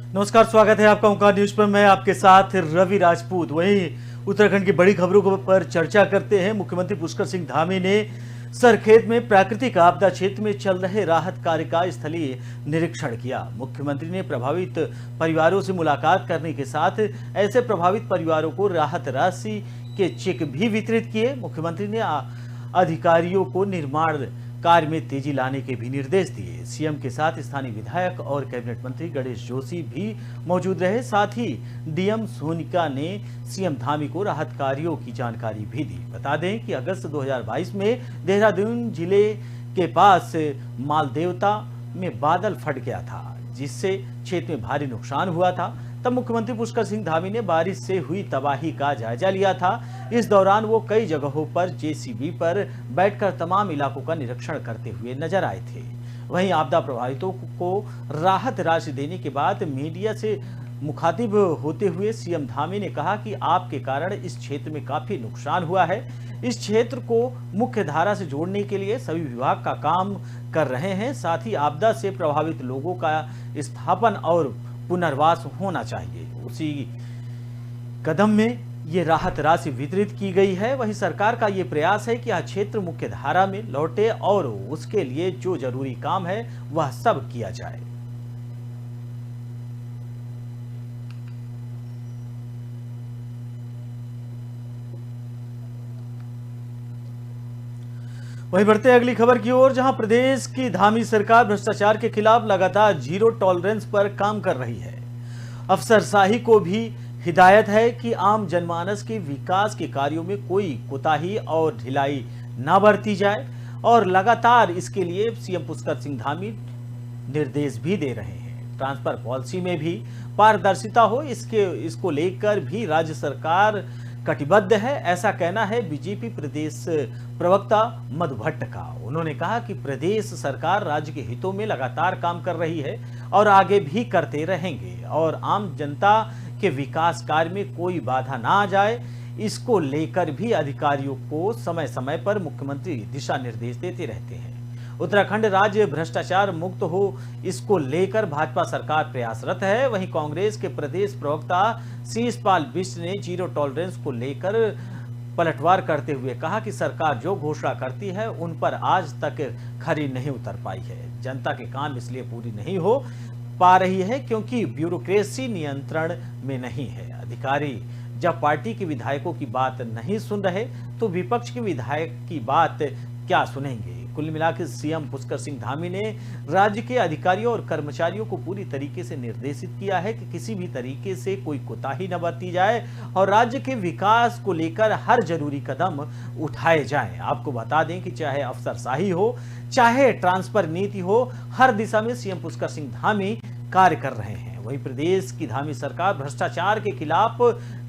नमस्कार, स्वागत है आपका ओंकार न्यूज पर। मैं आपके साथ रवि राजपूत। वहीं उत्तराखंड की बड़ी खबरों पर चर्चा करते हैं। मुख्यमंत्री पुष्कर सिंह धामी ने सरखेत में प्राकृतिक आपदा क्षेत्र में चल रहे राहत कार्य का स्थलीय निरीक्षण किया। मुख्यमंत्री ने प्रभावित परिवारों से मुलाकात करने के साथ ऐसे प्रभावित परिवारों को राहत राशि के चेक भी वितरित किए। मुख्यमंत्री ने अधिकारियों को निर्माण कार्य में तेजी लाने के भी निर्देश दिए। सीएम के साथ स्थानीय विधायक और कैबिनेट मंत्री गणेश जोशी भी मौजूद रहे। साथ ही डीएम सोनिका ने सीएम धामी को राहत कार्यों की जानकारी भी दी। बता दें कि अगस्त 2022 में देहरादून जिले के पास मालदेवता में बादल फट गया था, जिससे क्षेत्र में भारी नुकसान हुआ था। तब मुख्यमंत्री पुष्कर सिंह धामी ने बारिश से हुई तबाही का जायजा लिया था। इस दौरान वो कई जगहों पर जेसीबी पर बैठकर तमाम इलाकों का निरीक्षण करते हुए नजर आए थे। वहीं आपदा प्रभावितों को राहत राशि देने के बाद मीडिया से मुखातिब होते हुए सीएम धामी ने कहा कि आपके कारण इस क्षेत्र में काफी नुकसान हुआ है। इस क्षेत्र को मुख्य धारा से जोड़ने के लिए सभी विभाग का काम कर रहे हैं। साथ ही आपदा से प्रभावित लोगों का स्थापन और पुनर्वास होना चाहिए। उसी कदम में ये राहत राशि वितरित की गई है। वहीं सरकार का ये प्रयास है कि यह क्षेत्र मुख्य धारा में लौटे और उसके लिए जो जरूरी काम है वह सब किया जाए। वहीं बढ़ते अगली खबर की ओर, जहां प्रदेश की धामी सरकार भ्रष्टाचार के खिलाफ लगातार जीरो टॉलरेंस पर काम कर रही है। अफसरशाही को भी हिदायत है कि आम जनमानस के विकास के कार्यों में कोई कोताही और ढिलाई न बरती जाए और लगातार इसके लिए सीएम पुष्कर सिंह धामी निर्देश भी दे रहे हैं। ट्रांसफर पॉलिसी में भी पारदर्शिता हो, इसको लेकर भी राज्य सरकार कटिबद्ध है। ऐसा कहना है बीजेपी प्रदेश प्रवक्ता मधु भट्ट का। उन्होंने कहा कि प्रदेश सरकार राज्य के हितों में लगातार काम कर रही है और आगे भी करते रहेंगे और आम जनता के विकास कार्य में कोई बाधा ना आ जाए, इसको लेकर भी अधिकारियों को समय समय पर मुख्यमंत्री दिशा निर्देश देते रहते हैं। उत्तराखंड राज्य भ्रष्टाचार मुक्त हो, इसको लेकर भाजपा सरकार प्रयासरत है। वहीं कांग्रेस के प्रदेश प्रवक्ता शीशपाल बिष्ट ने जीरो टॉलरेंस को लेकर पलटवार करते हुए कहा कि सरकार जो घोषणा करती है उन पर आज तक खरी नहीं उतर पाई है। जनता के काम इसलिए पूरी नहीं हो पा रही है क्योंकि ब्यूरोक्रेसी नियंत्रण में नहीं है। अधिकारी जब पार्टी के विधायकों की बात नहीं सुन रहे तो विपक्ष के विधायक की बात क्या सुनेंगे। कुल मिलाकर सीएम पुष्कर सिंह धामी ने राज्य के अधिकारियों और कर्मचारियों को पूरी तरीके से निर्देशित किया है कि किसी भी तरीके से कोई कोताही न बरती जाए और राज्य के विकास को लेकर हर जरूरी कदम उठाए जाएं। आपको बता दें कि चाहे अफसरशाही हो, चाहे ट्रांसफर नीति हो, हर दिशा में सीएम पुष्कर सिंह धामी कार्य कर रहे हैं। वहीं प्रदेश की धामी सरकार भ्रष्टाचार के खिलाफ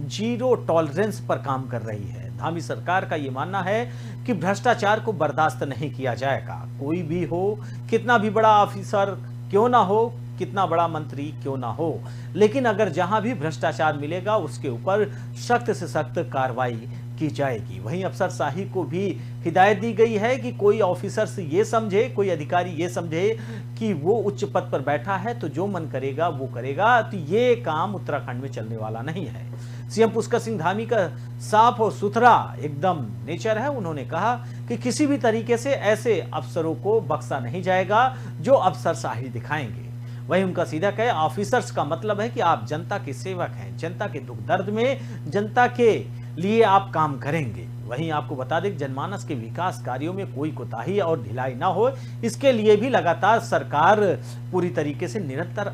जीरो टॉलरेंस पर काम कर रही है। धामी सरकार का यह मानना है कि भ्रष्टाचार को बर्दाश्त नहीं किया जाएगा। कोई भी हो, कितना भी बड़ा ऑफिसर क्यों ना हो, कितना बड़ा मंत्री क्यों ना हो, लेकिन अगर जहां भी भ्रष्टाचार मिलेगा उसके ऊपर सख्त से सख्त कार्रवाई की जाएगी। वहीं अफसरशाही को भी हिदायत दी गई है कि कोई ऑफिसर से ये समझे, कोई अधिकारी ये समझे कि वो उच्च पद पर बैठा है तो जो मन करेगा वो करेगा, तो ये काम उत्तराखंड में चलने वाला नहीं है। सीएम पुष्कर सिंह धामी का साफ और सुथरा एकदम नेचर है। उन्होंने कहा कि किसी भी तरीके से ऐसे अफसरों को बख्शा नहीं जाएगा जो अफसरशाही दिखाएंगे। वहीं उनका सीधा कहे ऑफिसर्स का मतलब है कि आप जनता के सेवक हैं, जनता के दुख दर्द में जनता के लिए आप काम करेंगे। वहीं आपको बता दें जनमानस के विकास कार्यों में कोई कोताही और ढिलाई ना हो, इसके लिए भी लगातार सरकार पूरी तरीके से निरंतर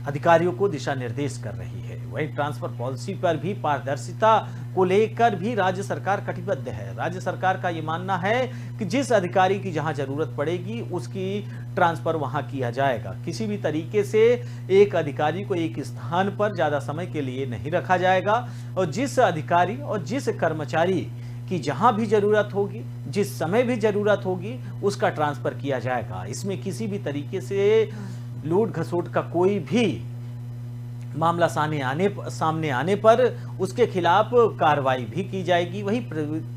अधिकारियों को दिशा निर्देश कर रही है। वहीं ट्रांसफर पॉलिसी पर भी पारदर्शिता को लेकर भी राज्य सरकार कटिबद्ध है। राज्य सरकार का ये मानना है कि जिस अधिकारी की जहां जरूरत पड़ेगी उसकी ट्रांसफर वहां किया जाएगा। किसी भी तरीके से एक अधिकारी को एक स्थान पर ज्यादा समय के लिए नहीं रखा जाएगा और जिस अधिकारी और जिस कर्मचारी की जहां भी जरूरत होगी, जिस समय भी जरूरत होगी, उसका ट्रांसफर किया जाएगा। इसमें किसी भी तरीके से लूट घसोट का कोई भी मामला सामने आने पर उसके खिलाफ कार्रवाई भी की जाएगी। वहीं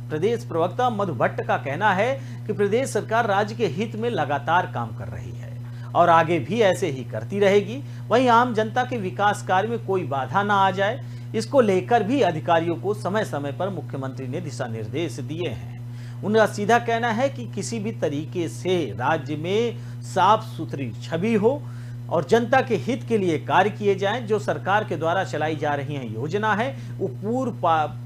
प्रदेश प्रवक्ता मधु भट्ट का कहना है कि प्रदेश सरकार राज्य के हित में लगातार काम कर रही है और आगे भी ऐसे ही करती रहेगी। वहीं आम जनता के विकास कार्य में कोई बाधा ना आ जाए, इसको लेकर भी अधिकारियों को समय समय पर मुख्यमंत्री ने दिशा निर्देश दिए हैं। उनका सीधा कहना है कि किसी भी तरीके से राज्य में साफ सुथरी छवि हो और जनता के हित के लिए कार्य किए जाएं। जो सरकार के द्वारा चलाई जा रही है योजना है वो पूर्ण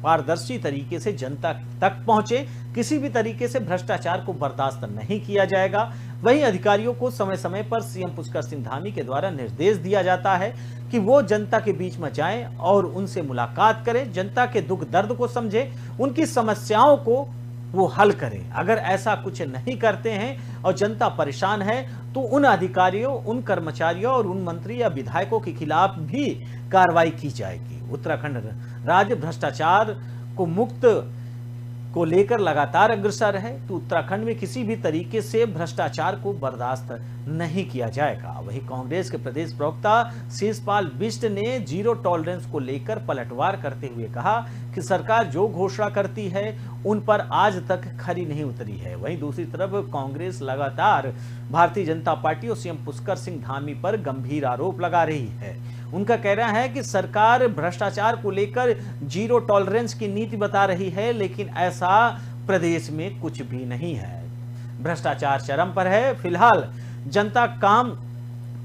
पारदर्शी तरीके से जनता तक पहुंचे। किसी भी तरीके से भ्रष्टाचार को बर्दाश्त नहीं किया जाएगा। वहीं अधिकारियों को समय समय पर सीएम पुष्कर सिंह धामी के द्वारा निर्देश दिया जाता है कि वो जनता के बीच में जाएं और उनसे मुलाकात करें, जनता के दुख दर्द को समझें, उनकी समस्याओं को वो हल करें। अगर ऐसा कुछ नहीं करते हैं और जनता परेशान है तो उन अधिकारियों, उन कर्मचारियों और उन मंत्री या विधायकों के खिलाफ भी कार्रवाई की जाएगी। उत्तराखंड राज्य भ्रष्टाचार को मुक्त को लेकर लगातार अग्रसर है, तो उत्तराखंड में किसी भी तरीके से भ्रष्टाचार को बर्दाश्त नहीं किया जाएगा। वहीं कांग्रेस के प्रदेश प्रवक्ता शिषपाल बिष्ट ने जीरो टॉलरेंस को लेकर पलटवार करते हुए कहा कि सरकार जो घोषणा करती है उन पर आज तक खरी नहीं उतरी है। वहीं दूसरी तरफ कांग्रेस लगातार भारतीय जनता पार्टी और सीएम पुष्कर सिंह धामी पर गंभीर आरोप लगा रही है। उनका कहना है कि सरकार भ्रष्टाचार को लेकर जीरो टॉलरेंस की नीति बता रही है, लेकिन ऐसा प्रदेश में कुछ भी नहीं है। भ्रष्टाचार चरम पर है। फिलहाल जनता काम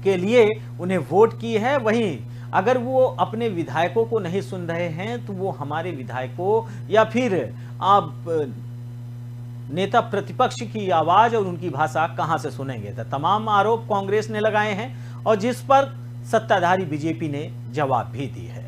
के लिए उन्हें वोट की है। वहीं अगर वो अपने विधायकों को नहीं सुन रहे हैं तो वो हमारे विधायकों या फिर आप नेता प्रतिपक्ष की आवाज और उनकी भाषा कहां से सुनेंगे। तो तमाम आरोप कांग्रेस ने लगाए हैं और जिस पर सत्ताधारी बीजेपी ने जवाब भी दी है।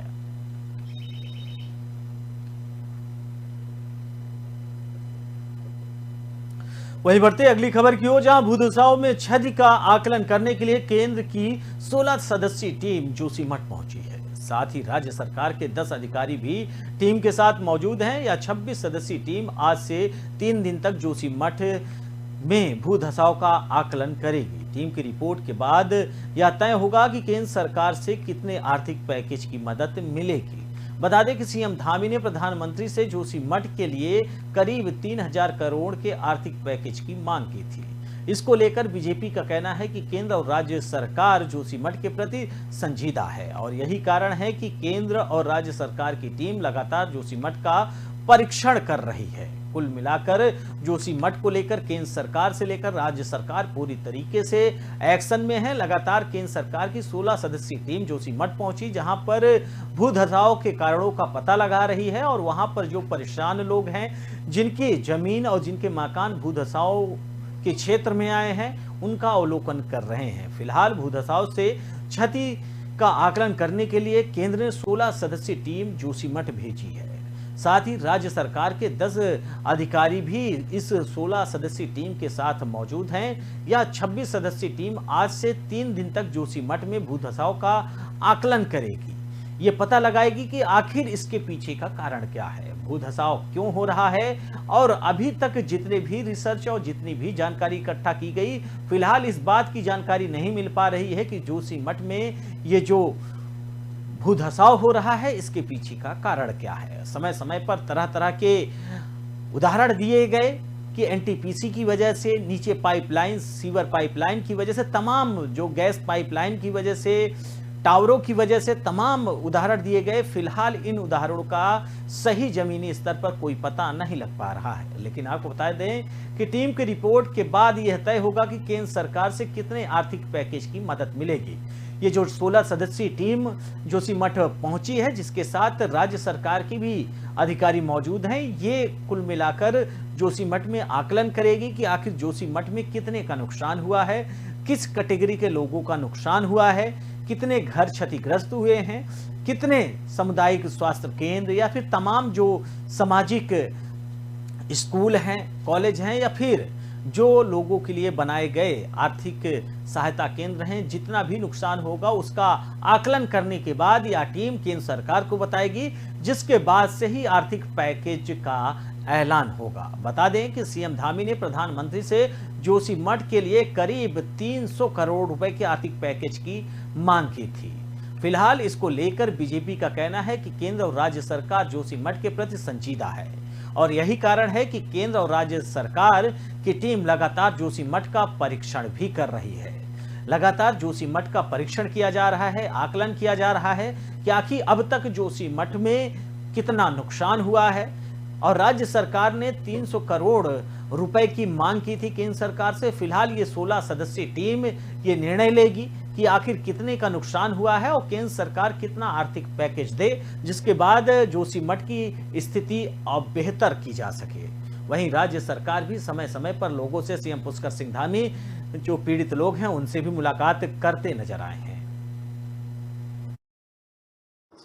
वहीं बढ़ते अगली खबर की ओर, जहां भूदसाव में क्षति का आकलन करने के लिए केंद्र की 16 सदस्यीय टीम जोशीमठ पहुंची है। साथ ही राज्य सरकार के 10 अधिकारी भी टीम के साथ मौजूद हैं। यह 26 सदस्यीय टीम आज से 3 दिन तक जोशीमठ में भूधसाव का आकलन करेगी। टीम की रिपोर्ट के बाद यह तय होगा कि केंद्र सरकार से कितने आर्थिक पैकेज की मदद मिलेगी। बता दें कि सीएम धामी ने प्रधानमंत्री से जोशीमठ के लिए करीब 3000 करोड़ के आर्थिक पैकेज की मांग की थी। इसको लेकर बीजेपी का कहना है कि केंद्र और राज्य सरकार जोशीमठ के प्रति संजीदा है और यही कारण है कि केंद्र और राज्य सरकार की टीम लगातार जोशीमठ का परीक्षण कर रही है। कुल मिलाकर जोशीमठ को लेकर केंद्र सरकार से लेकर राज्य सरकार पूरी तरीके से एक्शन में है। लगातार केंद्र सरकार की 16 सदस्यीय टीम जोशीमठ पहुंची, जहां पर भूधसाव के कारणों का पता लगा रही है और वहां पर जो परेशान लोग हैं, जिनकी जमीन और जिनके मकान भूधसाव के क्षेत्र में आए हैं, उनका अवलोकन कर रहे हैं। फिलहाल भूधसाव से क्षति का आकलन करने के लिए केंद्र ने 16 सदस्यीय टीम जोशीमठ भेजी है। साथ ही राज्य सरकार के 10 अधिकारी भी इस 16 सदस्यीय टीम के साथ मौजूद हैं। यह 26 सदस्यीय टीम आज से 3 दिन तक जोशीमठ में भूधसाव का आकलन करेगी। ये पता लगाएगी कि आखिर इसके पीछे का कारण क्या है, भूधसाव क्यों हो रहा है। और अभी तक जितने भी रिसर्च और जितनी भी जानकारी इकट्ठा की गई, फिलहाल इस बात की जानकारी नहीं मिल पा रही है कि जोशीमठ में ये जो भूधसाव हो रहा है इसके पीछे का कारण क्या है। समय समय पर तरह तरह के उदाहरण दिए गए कि एनटीपीसी की वजह से, नीचे पाइपलाइन, सीवर पाइपलाइन की वजह से, तमाम जो गैस पाइपलाइन की वजह से, टावरों की वजह से तमाम उदाहरण दिए गए। फिलहाल इन उदाहरणों का सही जमीनी स्तर पर कोई पता नहीं लग पा रहा है। लेकिन आपको बता दें कि टीम की रिपोर्ट के बाद यह तय होगा कि केंद्र सरकार से कितने आर्थिक पैकेज की मदद मिलेगी। ये जो 16 सदस्यीय टीम जोशीमठ पहुंची है, जिसके साथ राज्य सरकार की भी अधिकारी मौजूद हैं, ये कुल मिलाकर जोशीमठ में आकलन करेगी कि आखिर जोशीमठ में कितने का नुकसान हुआ है, किस कैटेगरी के लोगों का नुकसान हुआ है, कितने घर क्षतिग्रस्त हुए हैं, कितने सामुदायिक स्वास्थ्य केंद्र या फिर तमाम जो सामाजिक स्कूल हैं, कॉलेज हैं या फिर जो लोगों के लिए बनाए गए आर्थिक सहायता केंद्र हैं, जितना भी नुकसान होगा उसका आकलन करने के बाद यह टीम केंद्र सरकार को बताएगी, जिसके बाद से ही आर्थिक पैकेज का ऐलान होगा। बता दें कि सीएम धामी ने प्रधानमंत्री से जोशीमठ के लिए करीब 300 करोड़ रुपए के आर्थिक पैकेज की मांग की थी। फिलहाल इसको लेकर बीजेपी का कहना है कि केंद्र और राज्य सरकार जोशीमठ के प्रति संजीदा है और यही कारण है कि केंद्र और राज्य सरकार की टीम लगातार जोशीमठ का परीक्षण भी कर रही है। लगातार जोशीमठ का परीक्षण किया जा रहा है, आकलन किया जा रहा है कि आखिर अब तक जोशीमठ में कितना नुकसान हुआ है। और राज्य सरकार ने 300 करोड़ रुपए की मांग की थी केंद्र सरकार से। फिलहाल ये 16 सदस्यीय टीम ये निर्णय लेगी कि आखिर कितने का नुकसान हुआ है और केंद्र सरकार कितना आर्थिक पैकेज दे, जिसके बाद जोशीमठ की स्थिति अब बेहतर की जा सके। वहीं राज्य सरकार भी समय समय पर लोगों से, सीएम पुष्कर सिंह धामी जो पीड़ित लोग हैं उनसे भी मुलाकात करते नजर आए हैं।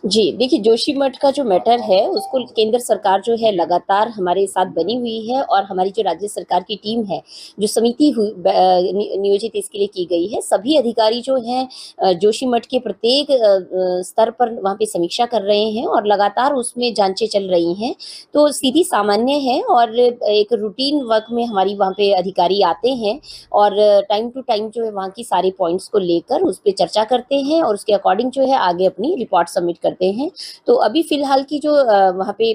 जी, देखिए जोशीमठ का जो मैटर है उसको केंद्र सरकार जो है लगातार हमारे साथ बनी हुई है और हमारी जो राज्य सरकार की टीम है, जो समिति नियोजित इसके लिए की गई है, सभी अधिकारी जो हैं जोशीमठ के प्रत्येक स्तर पर वहाँ पे समीक्षा कर रहे हैं और लगातार उसमें जांचें चल रही हैं। तो स्थिति सामान्य है और एक रूटीन वर्क में हमारी वहाँ पे अधिकारी आते हैं और टाइम टू टाइम जो है वहाँ की सारे पॉइंट्स को लेकर उस पर चर्चा करते हैं और उसके अकॉर्डिंग जो है आगे अपनी रिपोर्ट सबमिट करते हैं। तो अभी फिलहाल की जो वहाँ पे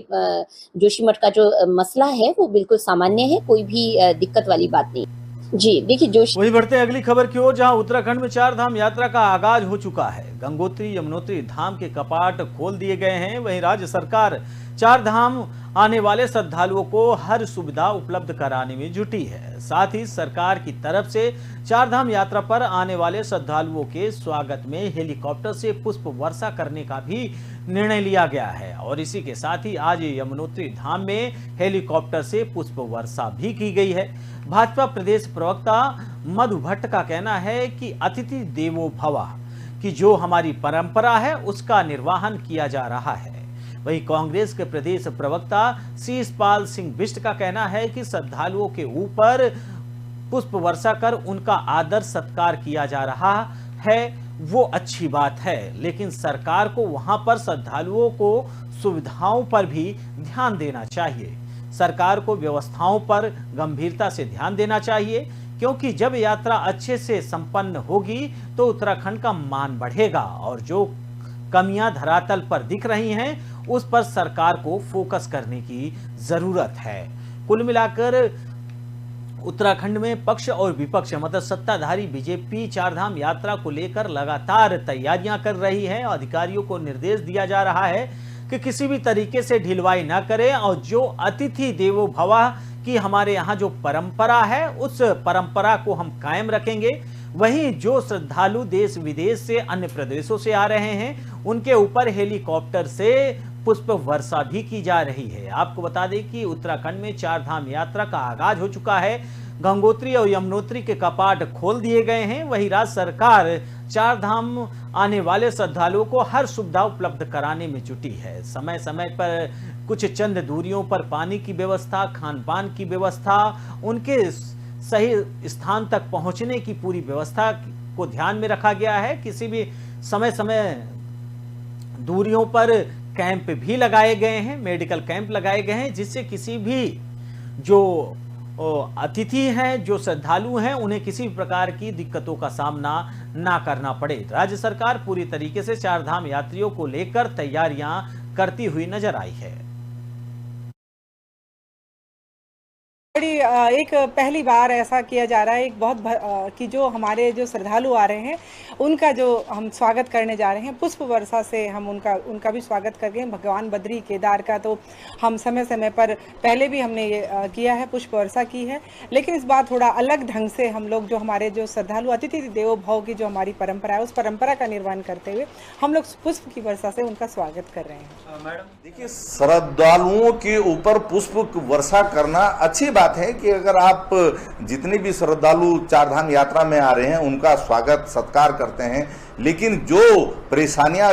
जोशीमठ का जो मसला है वो बिल्कुल सामान्य है, कोई भी दिक्कत वाली बात नहीं। जी, देखिए वही बढ़ते हैं अगली खबर की ओर, जहां उत्तराखंड में 4 धाम यात्रा का आगाज हो चुका है। गंगोत्री यमुनोत्री धाम के कपाट खोल दिए गए हैं। वहीं राज्य सरकार 4 धाम आने वाले श्रद्धालुओं को हर सुविधा उपलब्ध कराने में जुटी है। साथ ही सरकार की तरफ से 4 धाम यात्रा पर आने वाले श्रद्धालुओं के स्वागत में हेलीकॉप्टर से पुष्प वर्षा करने का भी निर्णय लिया गया है। और इसी के साथ ही आज यमुनोत्री धाम में हेलीकॉप्टर से पुष्प वर्षा भी की गई है। भाजपा प्रदेश प्रवक्ता मधु भट्ट का कहना है कि अतिथि देवो भव की जो हमारी परंपरा है उसका निर्वहन किया जा रहा है। वहीं कांग्रेस के प्रदेश प्रवक्ता शीशपाल सिंह बिष्ट का कहना है कि श्रद्धालुओं के ऊपर पुष्प वर्षा कर उनका आदर सत्कार किया जा रहा है, वो अच्छी बात है, लेकिन सरकार को वहां पर श्रद्धालुओं को सुविधाओं पर भी ध्यान देना चाहिए। सरकार को व्यवस्थाओं पर गंभीरता से ध्यान देना चाहिए, क्योंकि जब यात्रा अच्छे से संपन्न होगी तो उत्तराखंड का मान बढ़ेगा और जो कमियां धरातल पर दिख रही हैं उस पर सरकार को फोकस करने की जरूरत है। कुल मिलाकर उत्तराखंड में पक्ष और विपक्ष मतलब सत्ताधारी बीजेपी 4 धाम यात्रा को लेकर लगातार तैयारियां कर रही है। अधिकारियों को निर्देश दिया जा रहा है कि किसी भी तरीके से ढिलवाई ना करें और जो अतिथि देवो भव की हमारे यहाँ जो परंपरा है उस परंपरा को हम कायम रखेंगे। वहीं जो श्रद्धालु देश विदेश से, अन्य प्रदेशों से आ रहे हैं, उनके ऊपर हेलीकॉप्टर से पुष्प वर्षा भी की जा रही है। आपको बता दें कि उत्तराखंड में 4 धाम यात्रा का आगाज हो चुका है। गंगोत्री और यमुनोत्री के कपाट खोल दिए गए हैं। वहीं राज्य सरकार 4 धाम आने वाले श्रद्धालुओं को हर सुविधा उपलब्ध कराने में जुटी है। समय समय पर कुछ चंद दूरियों पर पानी की व्यवस्था, खान पान की व्यवस्था, उनके सही स्थान तक पहुंचने की पूरी व्यवस्था को ध्यान में रखा गया है। किसी भी समय समय दूरियों पर कैंप भी लगाए गए हैं, मेडिकल कैंप लगाए गए हैं, जिससे किसी भी जो अतिथि हैं, जो श्रद्धालु हैं, उन्हें किसी भी प्रकार की दिक्कतों का सामना ना करना पड़े। राज्य सरकार पूरी तरीके से 4 धाम यात्रियों को लेकर तैयारियां करती हुई नजर आई है। एक पहली बार ऐसा किया जा रहा है, एक बहुत कि जो हमारे जो श्रद्धालु आ रहे हैं उनका जो हम स्वागत करने जा रहे हैं पुष्प वर्षा से, हम उनका भी स्वागत करके भगवान बद्री केदार का तो हम समय समय पर पहले भी हमने ये किया है, पुष्प वर्षा की है। लेकिन इस बार थोड़ा अलग ढंग से हम लोग जो हमारे जो श्रद्धालु अतिथि देवो भव की जो हमारी परंपरा है उस परंपरा का निर्वहन करते हुए हम लोग पुष्प की वर्षा से उनका स्वागत कर रहे हैं। मैडम देखिए, श्रद्धालुओं के ऊपर पुष्प वर्षा करना अच्छी बात है कि अगर आप जितने भी श्रद्धालु 4 धाम यात्रा में आ रहे हैं उनका स्वागत सत्कार करते हैं, लेकिन जो परेशानियां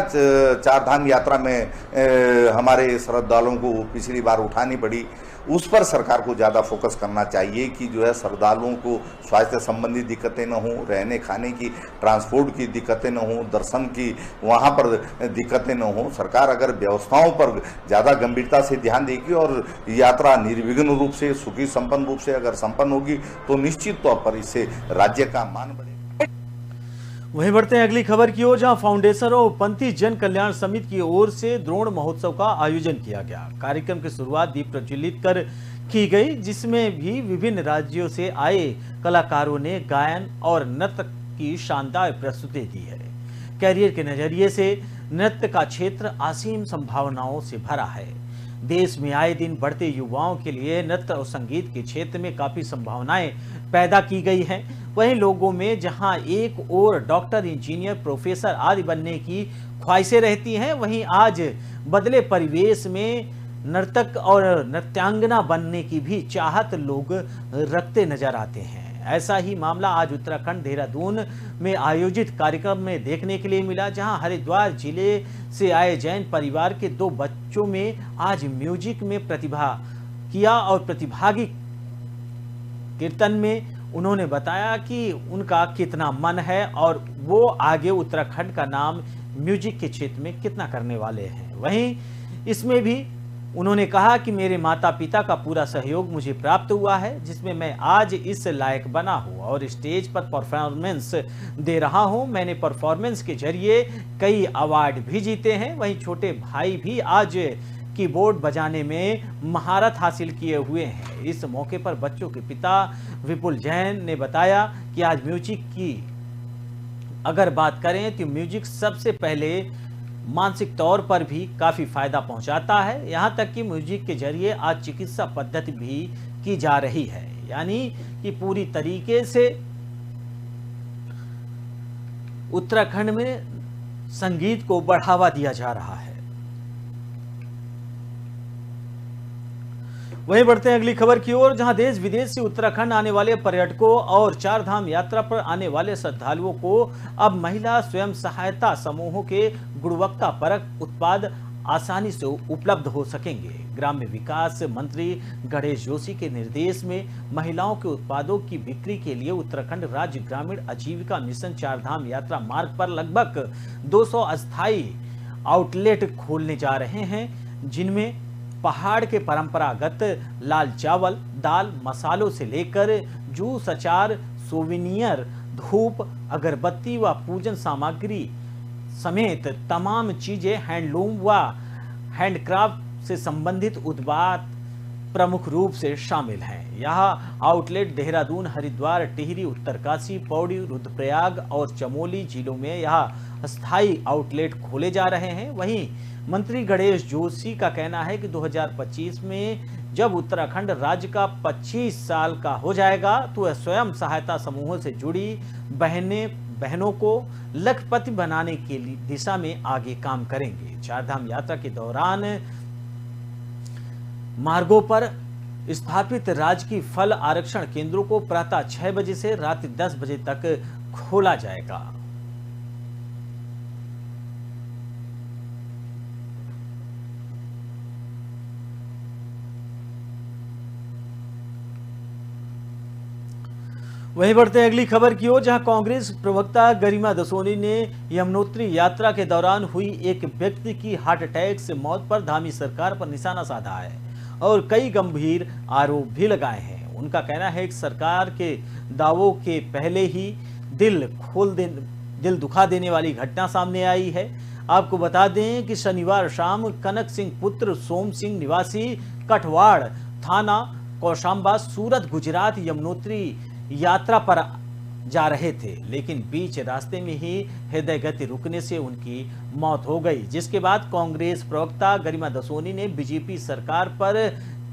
4 धाम यात्रा में हमारे श्रद्धालुओं को पिछली बार उठानी पड़ी, उस पर सरकार को ज़्यादा फोकस करना चाहिए कि जो है श्रद्धालुओं को स्वास्थ्य संबंधी दिक्कतें न हों, रहने खाने की, ट्रांसपोर्ट की दिक्कतें न हों, दर्शन की वहाँ पर दिक्कतें न हों। सरकार अगर व्यवस्थाओं पर ज़्यादा गंभीरता से ध्यान देगी और यात्रा निर्विघ्न रूप से, सुखी संपन्न रूप से अगर संपन्न होगी तो निश्चित तौर पर इससे राज्य का मान बढ़ेगा। वहीं बढ़ते हैं अगली खबर की ओर, जहां फाउंडेशन और पंथी जन कल्याण समिति की ओर से द्रोण महोत्सव का आयोजन किया गया। कार्यक्रम की शुरुआत दीप प्रज्वलित कर की गई, जिसमें भी विभिन्न राज्यों से आए कलाकारों ने गायन और नृत्य की शानदार प्रस्तुति दी है। कैरियर के नजरिए से नृत्य का क्षेत्र असीम संभावनाओं से भरा है। देश में आए दिन बढ़ते युवाओं के लिए नृत्य और संगीत के क्षेत्र में काफी संभावनाएं पैदा की गई हैं। वहीं लोगों में जहां एक ओर डॉक्टर, इंजीनियर, प्रोफेसर आदि बनने की ख्वाहिशें रहती हैं, वहीं आज बदले परिवेश में नर्तक और नृत्यांगना बनने की भी चाहत लोग रखते नजर आते हैं। ऐसा ही मामला आज उत्तराखंड देहरादून में आयोजित कार्यक्रम में देखने के लिए मिला, जहां हरिद्वार जिले से आए जैन परिवार के 2 बच्चों में आज म्यूजिक में प्रतिभा किया और प्रतिभागी कीर्तन में उन्होंने बताया कि उनका कितना मन है और वो आगे उत्तराखंड का नाम म्यूजिक के क्षेत्र में कितना करने वाले हैं। वहीं इसमें भी उन्होंने कहा कि मेरे माता पिता का पूरा सहयोग मुझे प्राप्त हुआ है, जिसमें मैं आज इस लायक बना हूँ और स्टेज पर परफॉर्मेंस दे रहा हूँ। मैंने परफॉर्मेंस के जरिए कई अवार्ड भी जीते हैं। वहीं छोटे भाई भी आज कीबोर्ड बजाने में महारत हासिल किए हुए हैं। इस मौके पर बच्चों के पिता विपुल जैन ने बताया कि आज म्यूजिक की अगर बात करें तो म्यूजिक सबसे पहले मानसिक तौर पर भी काफी फायदा पहुंचाता है। यहां तक कि म्यूजिक के जरिए आज चिकित्सा पद्धति भी की जा रही है, यानी कि पूरी तरीके से उत्तराखंड में संगीत को बढ़ावा दिया जा रहा है। वहीं बढ़ते हैं अगली खबर की ओर, जहां देश विदेश से उत्तराखंड आने वाले पर्यटकों और 4 धाम यात्रा पर आने वाले श्रद्धालुओं को अब महिला स्वयं सहायता समूहों के गुणवत्ता परक उत्पाद आसानी से उपलब्ध हो सकेंगे। ग्राम्य विकास मंत्री गणेश जोशी के निर्देश में महिलाओं के उत्पादों की बिक्री के लिए उत्तराखंड राज्य ग्रामीण आजीविका मिशन 4 धाम यात्रा मार्ग पर लगभग 200 अस्थायी आउटलेट खोलने जा रहे हैं, जिनमें पहाड़ के परंपरागत लाल चावल, दाल, मसालों से लेकर जूस, अचार, सोविनियर, धूप, अगरबत्ती व पूजन सामग्री समेत तमाम चीजें हैंडलूम व हैंडक्राफ्ट से संबंधित उत्पाद प्रमुख रूप से शामिल हैं। यह आउटलेट देहरादून, हरिद्वार, टिहरी, उत्तरकाशी, पौड़ी, रुद्रप्रयाग और चमोली जिलों में यह अस्थायी आउटलेट खोले जा रहे हैं। वहीं मंत्री गणेश जोशी का कहना है कि 2025 में जब उत्तराखंड राज्य का 25 साल का हो जाएगा तो वह स्वयं सहायता समूहों से जुड़ी बहनों को लखपति बनाने के लिए दिशा में आगे काम करेंगे। 4 धाम यात्रा के दौरान मार्गों पर स्थापित राजकीय फल आरक्षण केंद्रों को प्रातः 6 बजे से रात 10 बजे तक खोला जाएगा। वहीं बढ़ते हैं अगली खबर की ओर, जहां कांग्रेस प्रवक्ता गरिमा दसोनी ने यमुनोत्री यात्रा के दौरान हुई एक व्यक्ति की हार्ट अटैक से मौत पर धामी सरकार पर निशाना साधा है और कई गंभीर आरोप भी लगाए हैं। उनका कहना है कि सरकार के दावों के पहले ही दिल दुखा देने वाली घटना सामने आई है। आपको बता दें कि शनिवार शाम कनक सिंह पुत्र सोम सिंह निवासी कठवाड़ थाना कौशाम्बा सूरत गुजरात यमुनोत्री यात्रा पर जा रहे थे, लेकिन बीच रास्ते में ही हृदय गति रुकने से उनकी मौत हो गई, जिसके बाद कांग्रेस प्रवक्ता गरिमा दसोनी ने बीजेपी सरकार पर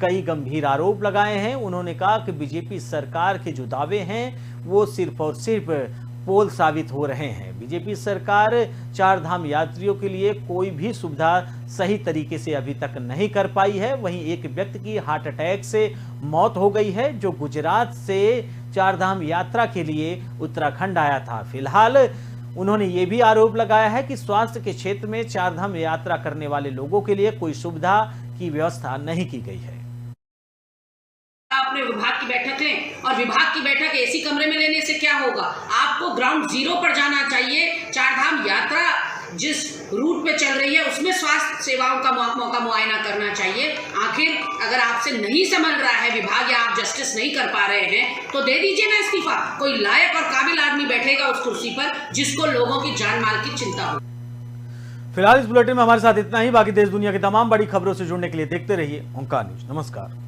कई गंभीर आरोप लगाए हैं। उन्होंने कहा कि बीजेपी सरकार के जो दावे हैं वो सिर्फ और सिर्फ पोल साबित हो रहे हैं। बीजेपी सरकार 4 धाम यात्रियों के लिए कोई भी सुविधा सही तरीके से अभी तक नहीं कर पाई है। वहीं एक व्यक्ति की हार्ट अटैक से मौत हो गई है जो गुजरात से 4 धाम यात्रा के लिए उत्तराखंड आया था। फिलहाल उन्होंने ये भी आरोप लगाया है कि स्वास्थ्य के क्षेत्र में 4 धाम यात्रा करने वाले लोगों के लिए कोई सुविधा की व्यवस्था नहीं की गई है। अपने विभाग की बैठक लें और विभाग की बैठक एसी कमरे में लेने से क्या होगा, आपको ग्राउंड जीरो पर जाना चाहिए। 4 धाम यात्रा जिस रूट पे चल रही है उसमें स्वास्थ्य सेवाओं का मौका मुआयना करना चाहिए। आखिर अगर आपसे नहीं समझ रहा है विभाग या आप जस्टिस नहीं कर पा रहे हैं तो दे दीजिए ना इस्तीफा। कोई लायक और काबिल आदमी बैठेगा उस कुर्सी पर जिसको लोगों की जान माल की चिंता हो। फिलहाल इस बुलेटिन में हमारे साथ इतना ही। बाकी देश दुनिया की तमाम बड़ी खबरों से जुड़ने के लिए देखते रहिए ओंकार न्यूज। नमस्कार।